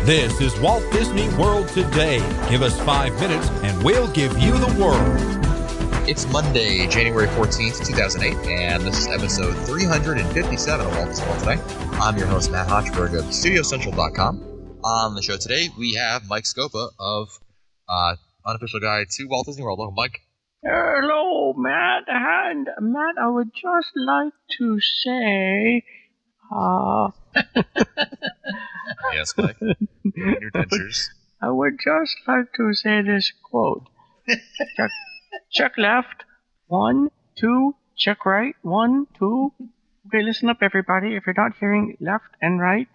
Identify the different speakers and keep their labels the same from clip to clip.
Speaker 1: This is Walt Disney World Today. Give us 5 minutes and we'll give you the world.
Speaker 2: It's Monday, January 14th, 2008, and this is episode 357 of Walt Disney World Today. I'm your host, Matt Hochberg of StudioCentral.com. On the show today, we have Mike Scopa of Unofficial Guide to Walt Disney World. Welcome, Mike.
Speaker 3: Hello, Matt. And Matt, I would just like to say,
Speaker 2: Yes, Mike. Your dentures.
Speaker 3: I would just like to say this quote. Check left. 1, 2. Check right. 1, 2. Okay, listen up, everybody. If you're not hearing left and right,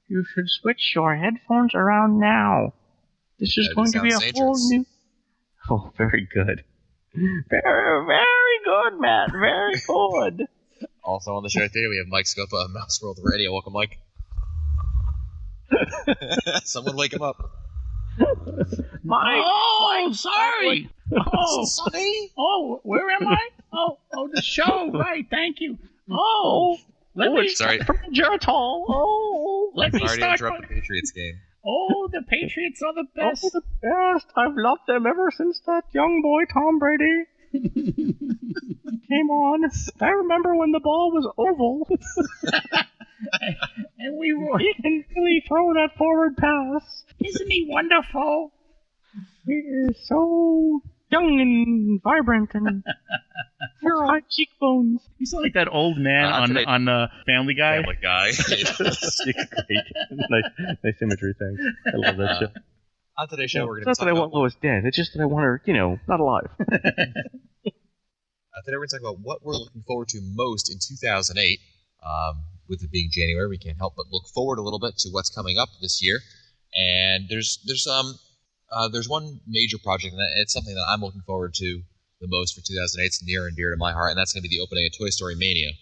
Speaker 3: you should switch your headphones around now. This is going to be a whole new... Oh, very good. Very, very good, Matt. Very good.
Speaker 2: Also on the show today, we have Mike Scopa of Mouse World Radio. Welcome, Mike. Someone wake him up.
Speaker 3: Mike.
Speaker 4: Oh, sorry. Oh,
Speaker 2: Sonny?
Speaker 4: oh, where am I? Oh, the show. Right, thank you. Oh, let me
Speaker 2: Sorry.
Speaker 3: From Geritol. Oh,
Speaker 4: let me
Speaker 2: Sorry to
Speaker 4: start.
Speaker 2: interrupt the Patriots game.
Speaker 4: Oh, the Patriots are the best.
Speaker 3: the best. I've loved them ever since that young boy Tom Brady came on. I remember when the ball was oval.
Speaker 4: And we were.
Speaker 3: He can really throw that forward pass.
Speaker 4: Isn't he wonderful?
Speaker 3: He is so young and vibrant and high cheekbones.
Speaker 4: You sound like that old man on Family Guy.
Speaker 2: Family Guy.
Speaker 3: Great. Nice imagery, thanks. I love that show.
Speaker 2: On today's show, we're going to
Speaker 3: It's not that I want Lois dead. It's just that I want her, not alive.
Speaker 2: Today we're going to talk about what we're looking forward to most in 2008. With it being January, we can't help but look forward a little bit to what's coming up this year. And there's one major project, and it's something that I'm looking forward to the most for 2008. It's near and dear to my heart, and that's going to be the opening of Toy Story Mania.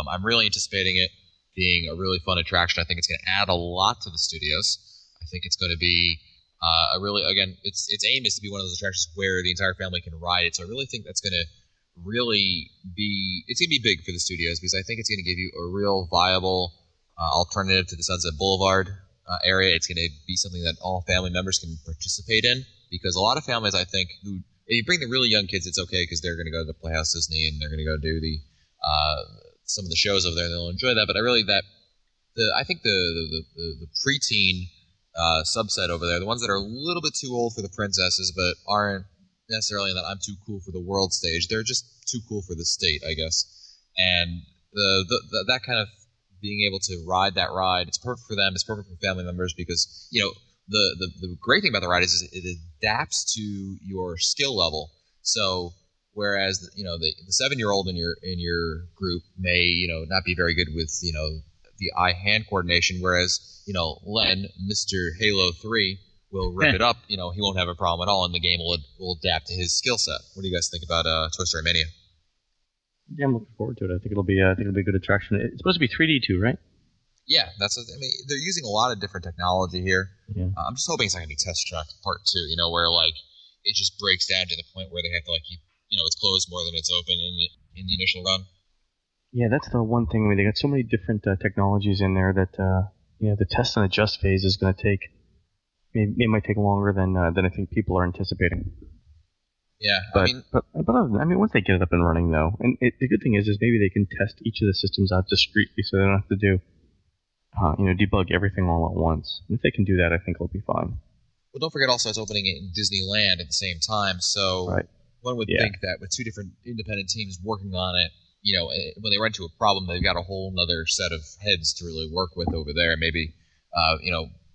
Speaker 2: I'm really anticipating it being a really fun attraction. I think it's going to add a lot to the studios. I think it's going to be its aim is to be one of those attractions where the entire family can ride it. So I really think that's going to it's going to be big for the studios because I think it's going to give you a real viable alternative to the Sunset Boulevard area. It's going to be something that all family members can participate in because a lot of families, I think, if you bring the really young kids, it's okay because they're going to go to the Playhouse Disney and they're going to go do some of the shows over there and they'll enjoy that. But I think the preteen subset over there, the ones that are a little bit too old for the princesses but aren't necessarily that I'm too cool for the world stage. They're just too cool for the state, I guess. And that kind of being able to ride that ride, it's perfect for them. It's perfect for family members because the great thing about the ride is it adapts to your skill level. So whereas the 7-year-old in your group may not be very good with the eye-hand coordination, whereas Len, Mr. Halo 3. Will rip it up, he won't have a problem at all, and the game will adapt to his skill set. What do you guys think about Toy Story Mania?
Speaker 3: Yeah, I'm looking forward to it. I think it'll be a good attraction. It's supposed to be 3D too, right?
Speaker 2: Yeah, they're using a lot of different technology here.
Speaker 3: Yeah.
Speaker 2: I'm just hoping it's not going to be Test Track Part 2, where it just breaks down to the point where they have to it's closed more than it's open in the initial run.
Speaker 3: Yeah, that's the one thing. They got so many different technologies in there that the test and adjust phase is going to take. It might take longer than I think people are anticipating.
Speaker 2: Yeah,
Speaker 3: but once they get it up and running, though, and the good thing is maybe they can test each of the systems out discreetly, so they don't have to do, debug everything all at once. And if they can do that, I think it'll be fine.
Speaker 2: Well, don't forget also it's opening it in Disneyland at the same time, so
Speaker 3: right.
Speaker 2: One would think that with two different independent teams working on it, when they run into a problem, they've got a whole other set of heads to really work with over there. Maybe,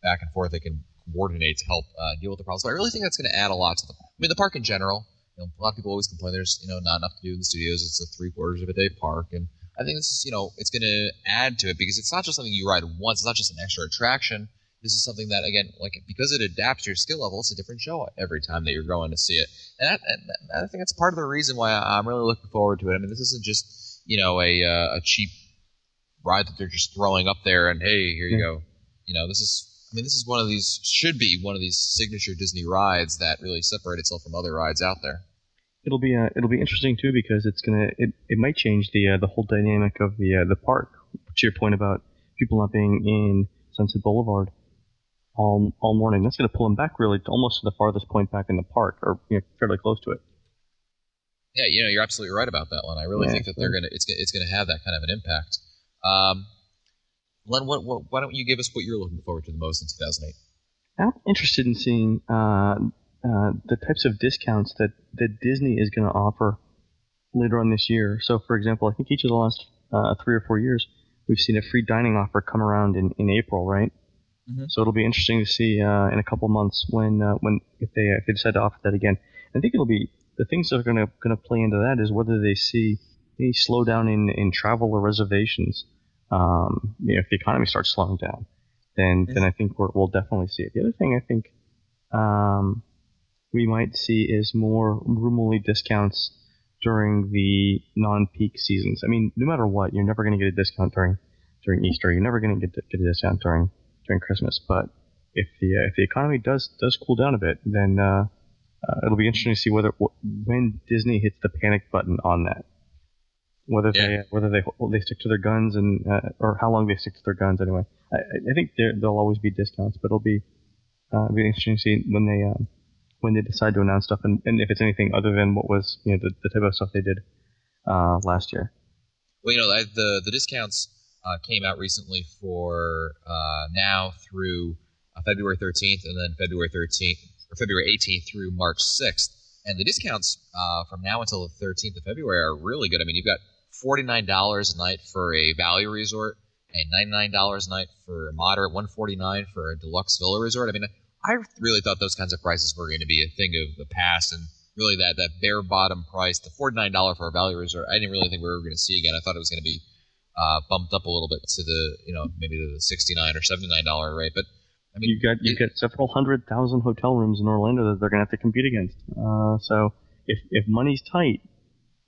Speaker 2: back and forth they can coordinate to help deal with the problems. But I really think that's going to add a lot to the park in general. A lot of people always complain there's not enough to do in the studios. It's a 3/4 of a day park, and I think this is it's going to add to it because it's not just something you ride once. It's not just an extra attraction. This is something that again, because it adapts to your skill level, it's a different show every time that you're going to see it. And I think that's part of the reason why I'm really looking forward to it. I mean, this isn't just a cheap ride that they're just throwing up there and hey, here you go. Should be one of these signature Disney rides that really separate itself from other rides out there.
Speaker 3: It'll be interesting too because it might change the whole dynamic of the park. To your point about people not being in Sunset Boulevard, all morning. That's going to pull them back really to almost to the farthest point back in the park, or fairly close to it.
Speaker 2: Yeah, you're absolutely right about that, Len. I really think that it's gonna have that kind of an impact. Len, why don't you give us what you're looking forward to the most in 2008?
Speaker 3: I'm interested in seeing the types of discounts that Disney is going to offer later on this year. So, for example, I think each of the last 3 or 4 years, we've seen a free dining offer come around in April, right? Mm-hmm. So it'll be interesting to see in a couple months when if they decide to offer that again. I think it'll be the things that are going to play into that is whether they see any slowdown in travel or reservations. If the economy starts slowing down, then I think we'll definitely see it. The other thing I think we might see is more room-only discounts during the non-peak seasons. I mean, no matter what, you're never going to get a discount during Easter. You're never going to get a discount during Christmas. But if the economy does cool down a bit, then it'll be interesting to see when Disney hits the panic button on that. Whether they stick to their guns or how long they stick to their guns anyway. I think there'll always be discounts, but it'll be interesting to see when they decide to announce stuff and if it's anything other than what was the type of stuff they did last year.
Speaker 2: Well, the discounts came out recently for now through February 13th, and then February 18th through March 6th. And the discounts from now until the 13th of February are really good. I mean, you've got $49 a night for a value resort, and $99 a night for a moderate, $149 for a deluxe villa resort. I mean, I really thought those kinds of prices were going to be a thing of the past, and really that bare bottom price, the $49 for a value resort, I didn't really think we were going to see again. I thought it was going to be bumped up a little bit to the maybe to the $69 or $79 rate, but I mean,
Speaker 3: you've got several 100,000 hotel rooms in Orlando that they're going to have to compete against. So if money's tight,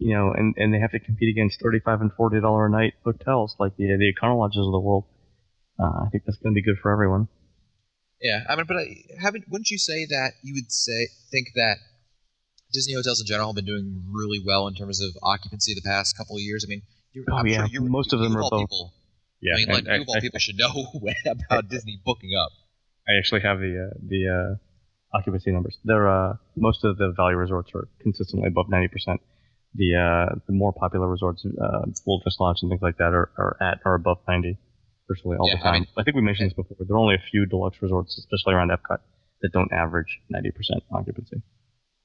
Speaker 3: and they have to compete against $35 and $40 a night hotels like the Econo Lodges of the world, I think that's going to be good for everyone.
Speaker 2: Yeah, I mean, but wouldn't you say that you would think that Disney hotels in general have been doing really well in terms of occupancy the past couple of years? I mean,
Speaker 3: sure most of them are both.
Speaker 2: Yeah, I mean, you of all people should know about Disney booking up.
Speaker 3: I actually have the occupancy numbers. They're most of the value resorts are consistently above 90%. The more popular resorts, Wilderness Lodge and things like that, are above 90 virtually all the time. I mean, I think we mentioned this before. There are only a few deluxe resorts, especially around Epcot, that don't average 90% occupancy.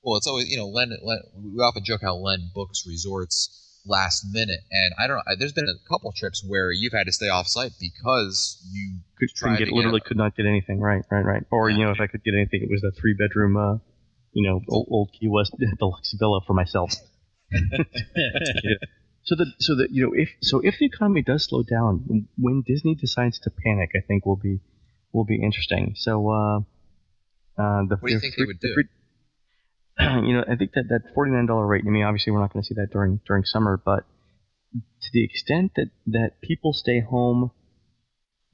Speaker 2: Well, it's always Len. We often joke how Len books resorts last minute, and I don't know. There's been a couple trips where you've had to stay off site because you
Speaker 3: could not get anything. Right. Or if I could get anything, it was a 3-bedroom, old Key West deluxe villa for myself. Yeah. So if the economy does slow down, when Disney decides to panic, I think will be interesting. So
Speaker 2: what do you think they would do?
Speaker 3: I think that $49 rate. I mean, obviously we're not going to see that during summer, but to the extent that people stay home,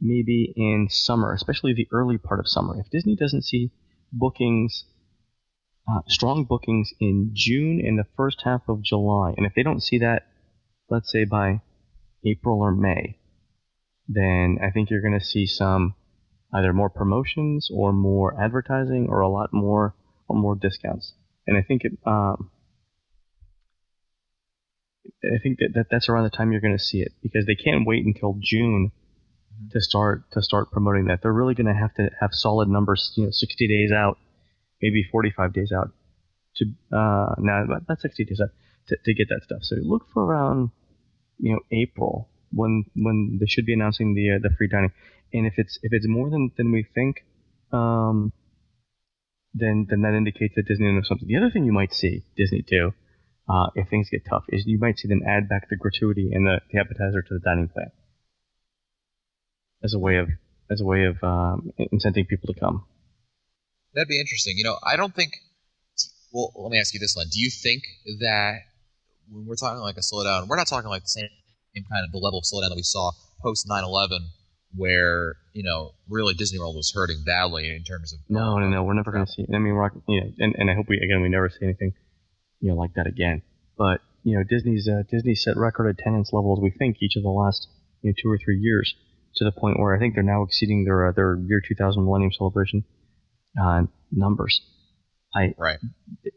Speaker 3: maybe in summer, especially the early part of summer, if Disney doesn't see strong bookings in June and the first half of July, and if they don't see that, let's say by April or May, then I think you're going to see some either more promotions or more advertising or a lot more discounts. And I think that's around the time you're going to see it, because they can't wait until June to start promoting that. They're really going to have solid numbers, 60 days out, maybe 45 days out to about 60 days out to get that stuff. So look for around April when they should be announcing the free dining. And if it's more than we think, then that indicates that Disney knows something. The other thing you might see Disney do, if things get tough, is you might see them add back the gratuity and the appetizer to the dining plan as a way of incenting people to come.
Speaker 2: That'd be interesting. I don't think. Well, let me ask you this, Len. Do you think that when we're talking like a slowdown, we're not talking like the same kind of the level of slowdown that we saw post 9/11, where really Disney World was hurting badly in terms of.
Speaker 3: No, we're never going to see. I mean, and I hope we never see anything, like that again. But Disney set record attendance levels, we think, each of the last 2 or 3 years. to the point where I think they're now exceeding their year 2000 Millennium Celebration numbers.
Speaker 2: Right.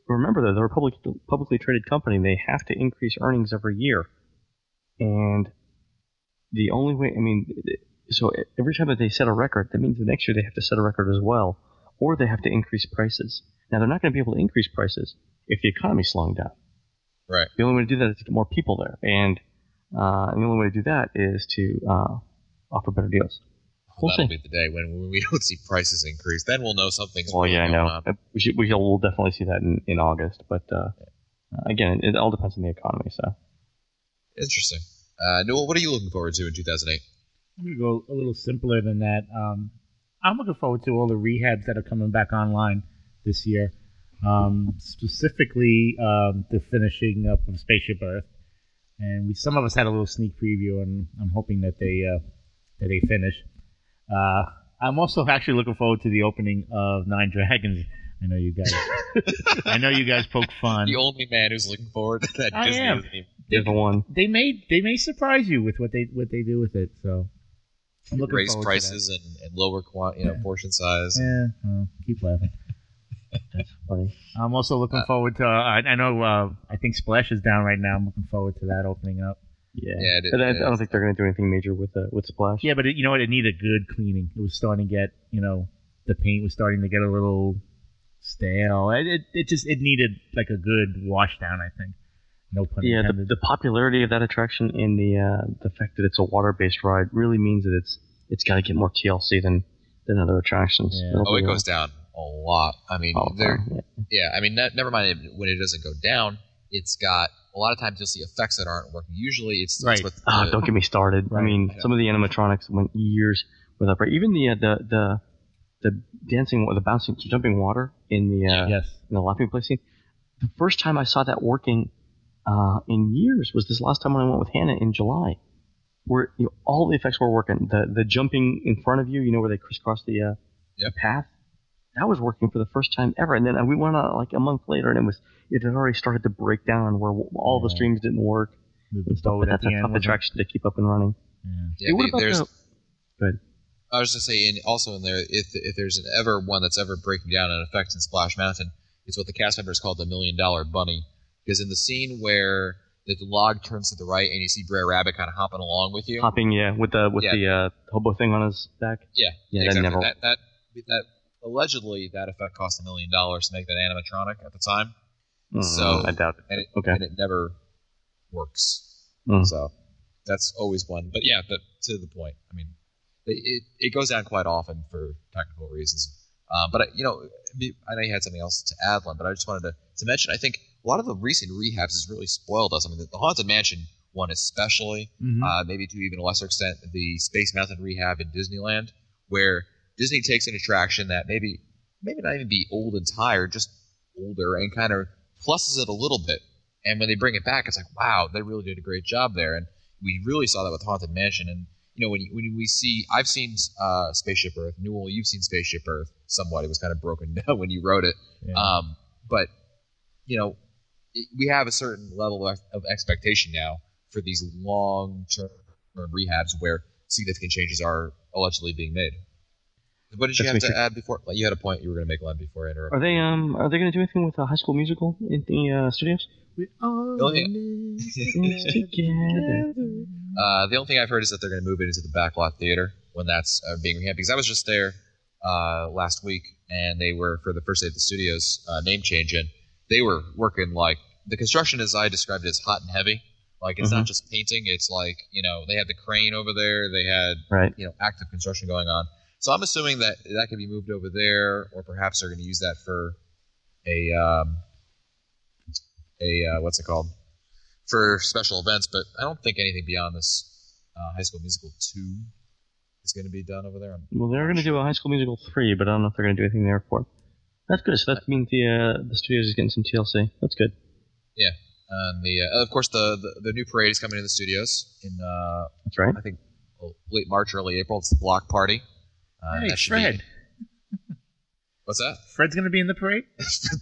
Speaker 3: Remember that they're a publicly traded company. They have to increase earnings every year, and the only way, so every time that they set a record, that means the next year they have to set a record as well, or they have to increase prices. Now, they're not going to be able to increase prices if the economy's slowing down.
Speaker 2: Right.
Speaker 3: The only way to do that is to get more people there, and the only way to do that is to offer better deals.
Speaker 2: That'll be the day when we don't see prices increase. Then we'll know something's
Speaker 3: Well,
Speaker 2: really
Speaker 3: yeah, I
Speaker 2: going
Speaker 3: know.
Speaker 2: on.
Speaker 3: We'll definitely see that in August, but again, it all depends on the economy. So
Speaker 2: Interesting. Noel, what are you looking forward to in 2008?
Speaker 4: I'm going to go a little simpler than that. I'm looking forward to all the rehabs that are coming back online this year. Specifically, the finishing up of Spaceship Earth. And some of us had a little sneak preview, and I'm hoping that they finish. I'm also actually looking forward to the opening of Nine Dragons. I know you guys poke fun.
Speaker 2: The only man who's looking forward to that
Speaker 4: I
Speaker 2: Disney
Speaker 4: am.
Speaker 2: isn't even-
Speaker 3: You're the one.
Speaker 4: They may surprise you with what they do with it. So I'm looking
Speaker 2: raise
Speaker 4: forward
Speaker 2: prices
Speaker 4: to
Speaker 2: and lower portion size.
Speaker 4: that. Yeah, well, keep laughing.
Speaker 3: That's funny.
Speaker 4: I'm also looking forward to. I know. I think Splash is down right now. I'm looking forward to that opening up.
Speaker 3: Yeah,
Speaker 2: Yeah,
Speaker 3: I don't think they're going to do anything major with Splash.
Speaker 4: Yeah, but you know what? It needed good cleaning. It was starting to get, the paint was starting to get a little stale. It needed like a good wash down, I think. No pun intended.
Speaker 3: The popularity of that attraction and the fact that it's a water-based ride really means that it's got to get more TLC than other attractions.
Speaker 4: Yeah.
Speaker 2: Oh, it goes down a lot. I mean, never mind when it doesn't go down. It's got a lot of times you'll see effects that aren't working. Usually, it's
Speaker 4: Right.
Speaker 2: with
Speaker 3: Don't get me started.
Speaker 4: Right.
Speaker 3: I mean, some of the animatronics went years without break. Even the dancing, the bouncing, jumping water in the
Speaker 4: Yes.
Speaker 3: in the laughing place scene. The first time I saw that working in years was this last time when I went with Hannah in July, where all the effects were working. The jumping in front of you, where they crisscross the path, that was working for the first time ever. And then we went on like a month later, and it had already started to break down where all the streams didn't work and stuff. But that's a tough attraction to keep up and running.
Speaker 2: Yeah,
Speaker 3: Hey, what about
Speaker 2: there's.
Speaker 3: Go ahead.
Speaker 2: I was just saying, also in there, if there's ever one that's ever breaking down an effect in Splash Mountain, it's what the cast members call the $1 Million Bunny. Because in the scene where the log turns to the right and you see Brer Rabbit kind of hopping along with you,
Speaker 3: Hopping, with the hobo thing on his back.
Speaker 2: yeah,
Speaker 3: That
Speaker 2: exactly.
Speaker 3: never.
Speaker 2: That allegedly that effect cost $1 million to make that animatronic at the time. So
Speaker 3: I doubt it.
Speaker 2: and it
Speaker 3: Okay.
Speaker 2: and it never works.
Speaker 3: Mm.
Speaker 2: So that's always one. But yeah, but to the point. I mean, it goes down quite often for technical reasons. But I know you had something else to add, Len, but I just wanted to mention. I think a lot of the recent rehabs has really spoiled us. I mean, the Haunted Mansion one especially, maybe to even a lesser extent, the Space Mountain rehab in Disneyland, where Disney takes an attraction that maybe not even be old and tired, just older, and kind of pluses it a little bit. And when they bring it back, it's like, wow, they really did a great job there. And we really saw that with Haunted Mansion. And when we see, I've seen Spaceship Earth. Newell, you've seen Spaceship Earth somewhat. It was kind of broken down when you wrote it.
Speaker 4: Yeah.
Speaker 2: But we have a certain level of expectation now for these long-term rehabs where significant changes are allegedly being made. What did you have to add before? You had a point you were going to make, Len, before I interrupted.
Speaker 3: Are they going to do anything with a High School Musical in the studios?
Speaker 2: The only thing I've heard is that they're going to move it into the Backlot Theater when that's being rehabbed. Because I was just there last week, and they were, for the first day of the studio's name change, and they were working like, the construction as I described it is hot and heavy. Like, it's not just painting, it's like, they had the crane over there, they had, active construction going on. So I'm assuming that could be moved over there, or perhaps they're going to use that for a what's it called? For special events, but I don't think anything beyond this High School Musical 2 is going to be done over there.
Speaker 3: Well, they're going to do a High School Musical 3, but I don't know if they're going to do anything there for it. That's good. So that means the studios is getting some TLC. That's good.
Speaker 2: Yeah. And of course, the new parade is coming in the studios in
Speaker 3: That's right.
Speaker 2: I think late March, early April. It's the Block Party.
Speaker 4: Hey, Fred.
Speaker 2: What's that?
Speaker 4: Fred's going to be in the parade?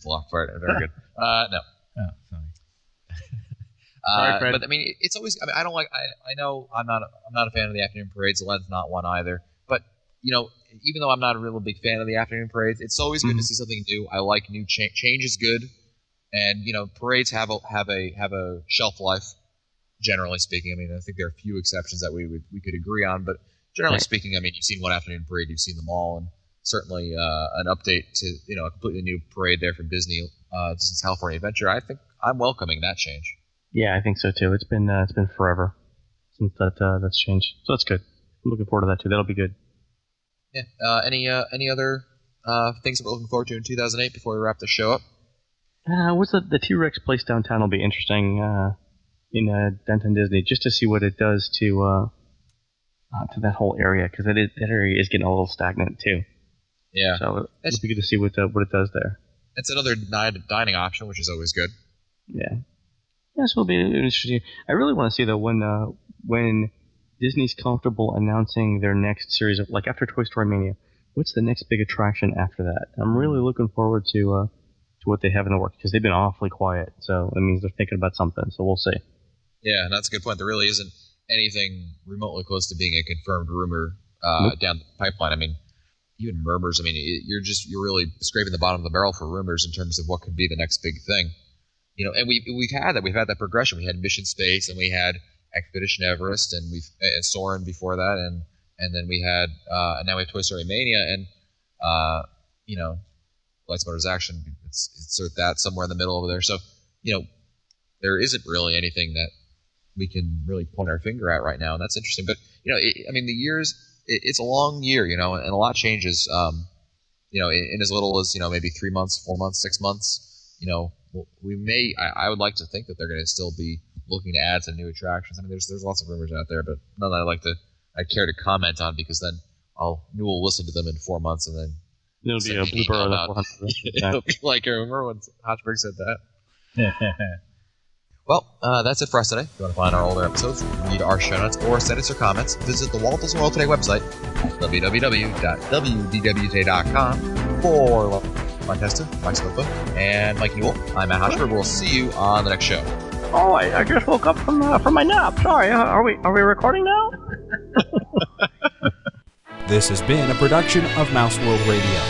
Speaker 2: Block Party. Very good. No.
Speaker 4: Oh, sorry. Sorry, Fred.
Speaker 2: But I mean, it's always. I mean, I don't like. I know I'm not a fan of the afternoon parades. Len's not one either. But even though I'm not a real big fan of the afternoon parades, it's always good to see something new. I like new change. Change is good, and parades have a shelf life. Generally speaking, I mean, I think there are a few exceptions that we could agree on, but generally speaking, I mean, you've seen one afternoon parade, you've seen them all, and certainly an update to a completely new parade there from Disney's California Adventure. I think I'm welcoming that change.
Speaker 3: Yeah, I think so too. It's been forever since that's changed, so that's good. I'm looking forward to that too. That'll be good.
Speaker 2: Yeah. Any other things that we're looking forward to in 2008 before we wrap the show up?
Speaker 3: What's the T-Rex place downtown will be interesting in downtown Disney, just to see what it does to that whole area, because that area is getting a little stagnant too.
Speaker 2: Yeah.
Speaker 3: So it'll be good to see what it does there.
Speaker 2: It's another dining option, which is always good.
Speaker 3: Yeah. Yeah, so it'll be interesting. I really want to see though when Disney's comfortable announcing their next series of, like, after Toy Story Mania, what's the next big attraction after that? I'm really looking forward to what they have in the works, because they've been awfully quiet. So that means they're thinking about something. So we'll see.
Speaker 2: Yeah, and that's a good point. There really isn't anything remotely close to being a confirmed rumor down the pipeline. I mean, even murmurs. I mean, you're really scraping the bottom of the barrel for rumors in terms of what could be the next big thing. And we've had that progression. We had Mission Space, and we had Expedition Everest, and Soarin' before that, and then we had and now we have Toy Story Mania, and Lights, Motors, Action. Insert that somewhere in the middle over there. So there isn't really anything that we can really point our finger at right now, and that's interesting. But I mean, the years, it's a long year, and a lot changes. In as little as maybe 3 months, 4 months, 6 months. I would like to think that they're going to still be looking to add some new attractions. I mean, there's lots of rumors out there, but none that I care to comment on, because then we'll listen to them in 4 months, and then
Speaker 3: it'll be a blooper of the 400.
Speaker 2: It'll be like, I remember when Hochberg said that. Well, that's it for us today. If you want to find our older episodes, read our show notes, or send us your comments, visit the Walt Disney World Today website at www.wdwtoday.com. For Ron Testa, Mike Scopa, and Mike Newell, I'm Matt Hochberg. We'll see you on the next show.
Speaker 3: Oh, I just woke up from my nap. Sorry, are we recording now?
Speaker 1: This has been a production of Mouse World Radio.